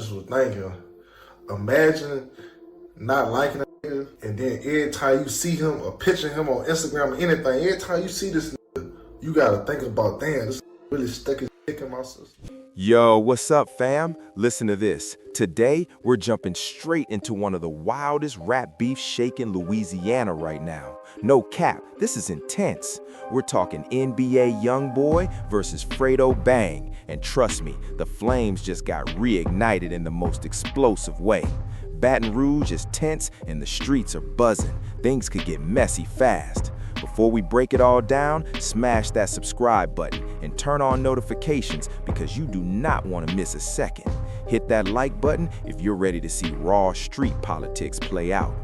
just was thinking, imagine not liking a nigga, and then every time you see him or picture him on Instagram or anything, every time you see this nigga, you gotta think about, damn, this really stuck his dick in my system. Yo, what's up, fam? Listen to this. Today, we're jumping straight into one of the wildest rap beef shaking Louisiana right now. No cap, this is intense. We're talking NBA YoungBoy versus Fredo Bang. And trust me, the flames just got reignited in the most explosive way. Baton Rouge is tense and the streets are buzzing. Things could get messy fast. Before we break it all down, smash that subscribe button and turn on notifications because you do not want to miss a second. Hit that like button if you're ready to see raw street politics play out.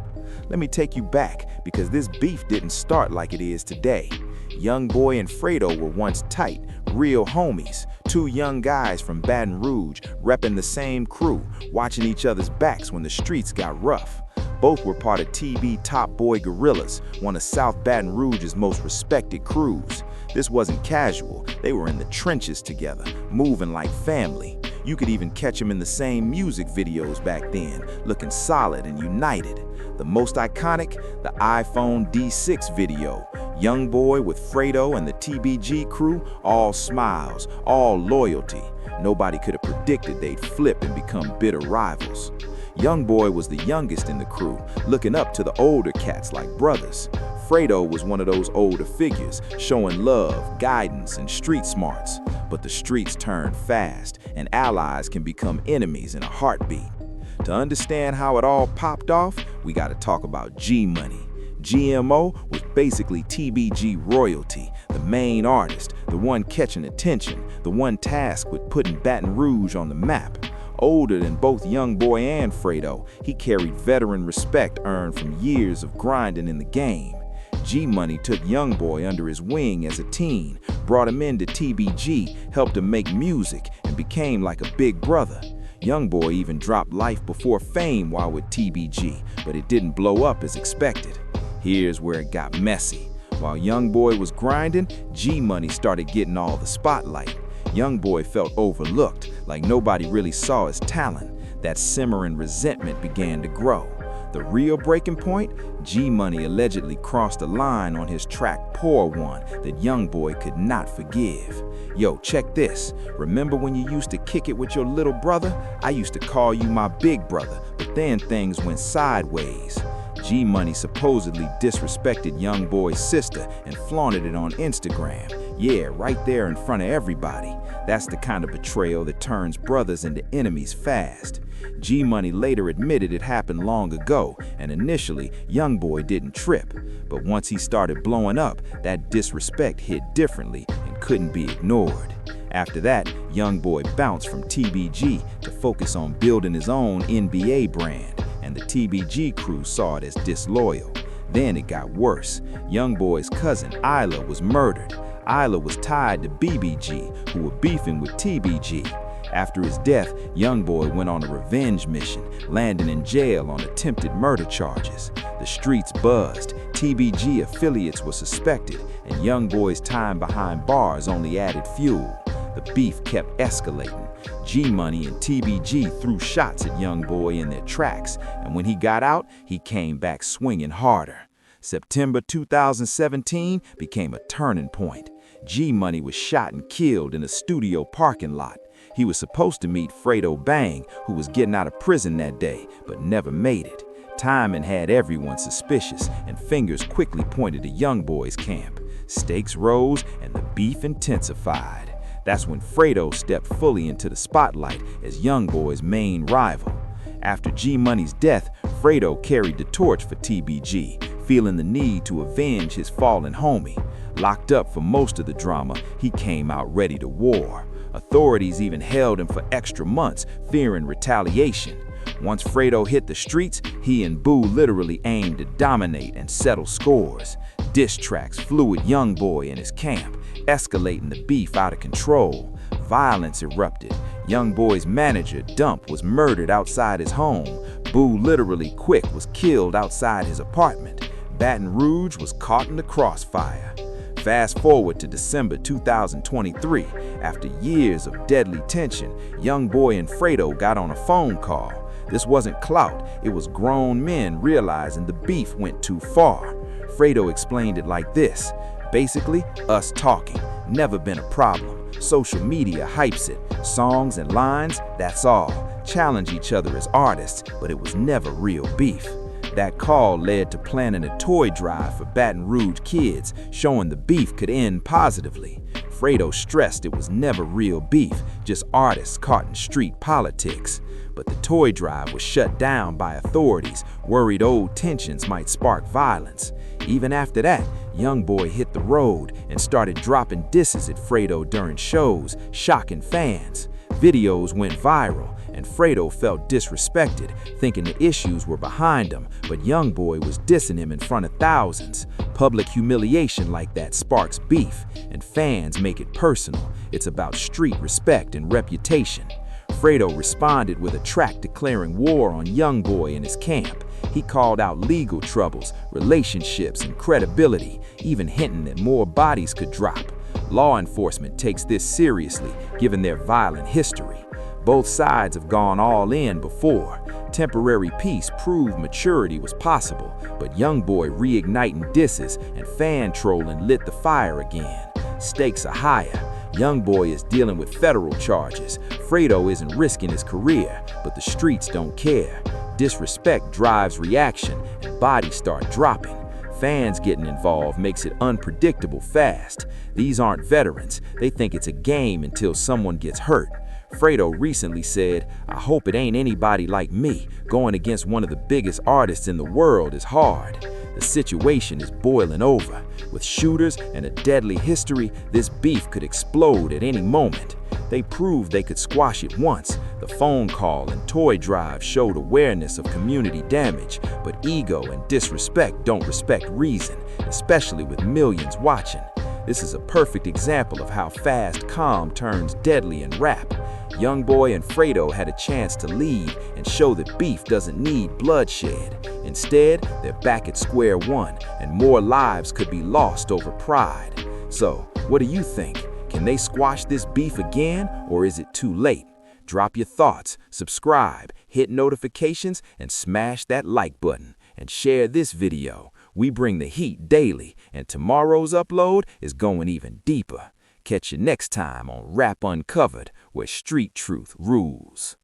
Let me take you back because this beef didn't start like it is today. YoungBoy and Fredo were once tight, real homies. Two young guys from Baton Rouge, repping the same crew, watching each other's backs when the streets got rough. Both were part of TV Top Boy Gorillas, one of South Baton Rouge's most respected crews. This wasn't casual, they were in the trenches together, moving like family. You could even catch them in the same music videos back then, looking solid and united. The most iconic, the iPhone D6 video. YoungBoy with Fredo and the TBG crew, all smiles, all loyalty. Nobody could have predicted they'd flip and become bitter rivals. YoungBoy was the youngest in the crew, looking up to the older cats like brothers. Fredo was one of those older figures, showing love, guidance, and street smarts. But the streets turn fast, and allies can become enemies in a heartbeat. To understand how it all popped off, we gotta talk about G-Money. GMO was basically TBG royalty, the main artist, the one catching attention, the one tasked with putting Baton Rouge on the map. Older than both YoungBoy and Fredo, he carried veteran respect earned from years of grinding in the game. G-Money took YoungBoy under his wing as a teen, brought him into TBG, helped him make music, and became like a big brother. YoungBoy even dropped Life Before Fame while with TBG, but it didn't blow up as expected. Here's where it got messy. While YoungBoy was grinding, G-Money started getting all the spotlight. YoungBoy felt overlooked, like nobody really saw his talent. That simmering resentment began to grow. The real breaking point? G-Money allegedly crossed a line on his track Poor One that YoungBoy could not forgive. Yo, check this. Remember when you used to kick it with your little brother? I used to call you my big brother, but then things went sideways. G-Money supposedly disrespected YoungBoy's sister and flaunted it on Instagram. Yeah, right there in front of everybody. That's the kind of betrayal that turns brothers into enemies fast. G-Money later admitted it happened long ago, and initially, YoungBoy didn't trip. But once he started blowing up, that disrespect hit differently and couldn't be ignored. After that, YoungBoy bounced from TBG to focus on building his own NBA brand, and the TBG crew saw it as disloyal. Then it got worse. YoungBoy's cousin, Isla, was murdered. Isla was tied to BBG, who were beefing with TBG. After his death, YoungBoy went on a revenge mission, landing in jail on attempted murder charges. The streets buzzed, TBG affiliates were suspected, and YoungBoy's time behind bars only added fuel. The beef kept escalating. G-Money and TBG threw shots at YoungBoy in their tracks, and when he got out, he came back swinging harder. September 2017 became a turning point. G-Money was shot and killed in a studio parking lot. He was supposed to meet Fredo Bang, who was getting out of prison that day, but never made it. Timing had everyone suspicious, and fingers quickly pointed to YoungBoy's camp. Stakes rose, and the beef intensified. That's when Fredo stepped fully into the spotlight as YoungBoy's main rival. After G-Money's death, Fredo carried the torch for TBG, feeling the need to avenge his fallen homie. Locked up for most of the drama, he came out ready to war. Authorities even held him for extra months, fearing retaliation. Once Fredo hit the streets, he and Boo literally aimed to dominate and settle scores. Diss tracks flew at YoungBoy in his camp, escalating the beef out of control. Violence erupted. YoungBoy's manager, Dump, was murdered outside his home. Boo, literally Quick, was killed outside his apartment. Baton Rouge was caught in the crossfire. Fast forward to December 2023. After years of deadly tension, YoungBoy and Fredo got on a phone call. This wasn't clout, it was grown men realizing the beef went too far. Fredo explained it like this: basically, us talking, never been a problem. Social media hypes it, songs and lines, that's all. Challenge each other as artists, but it was never real beef. That call led to planning a toy drive for Baton Rouge kids, showing the beef could end positively. Fredo stressed it was never real beef, just artists caught in street politics. But the toy drive was shut down by authorities, worried old tensions might spark violence. Even after that, YoungBoy hit the road and started dropping disses at Fredo during shows, shocking fans. Videos went viral, and Fredo felt disrespected, thinking the issues were behind him, but YoungBoy was dissing him in front of thousands. Public humiliation like that sparks beef, and fans make it personal. It's about street respect and reputation. Fredo responded with a track declaring war on YoungBoy and his camp. He called out legal troubles, relationships, and credibility, even hinting that more bodies could drop. Law enforcement takes this seriously, given their violent history. Both sides have gone all in before. Temporary peace proved maturity was possible, but YoungBoy reigniting disses and fan trolling lit the fire again. Stakes are higher. YoungBoy is dealing with federal charges. Fredo isn't risking his career, but the streets don't care. Disrespect drives reaction, and bodies start dropping. Fans getting involved makes it unpredictable fast. These aren't veterans. They think it's a game until someone gets hurt. Fredo recently said, "I hope it ain't anybody like me. Going against one of the biggest artists in the world is hard." The situation is boiling over. With shooters and a deadly history, this beef could explode at any moment. They proved they could squash it once. The phone call and toy drive showed awareness of community damage, but ego and disrespect don't respect reason, especially with millions watching. This is a perfect example of how fast calm turns deadly in rap. YoungBoy and Fredo had a chance to lead and show that beef doesn't need bloodshed. Instead, they're back at square one, and more lives could be lost over pride. So, what do you think? Can they squash this beef again, or is it too late? Drop your thoughts, subscribe, hit notifications, and smash that like button. And share this video. We bring the heat daily, and tomorrow's upload is going even deeper. Catch you next time on Rap Uncovered, where street truth rules.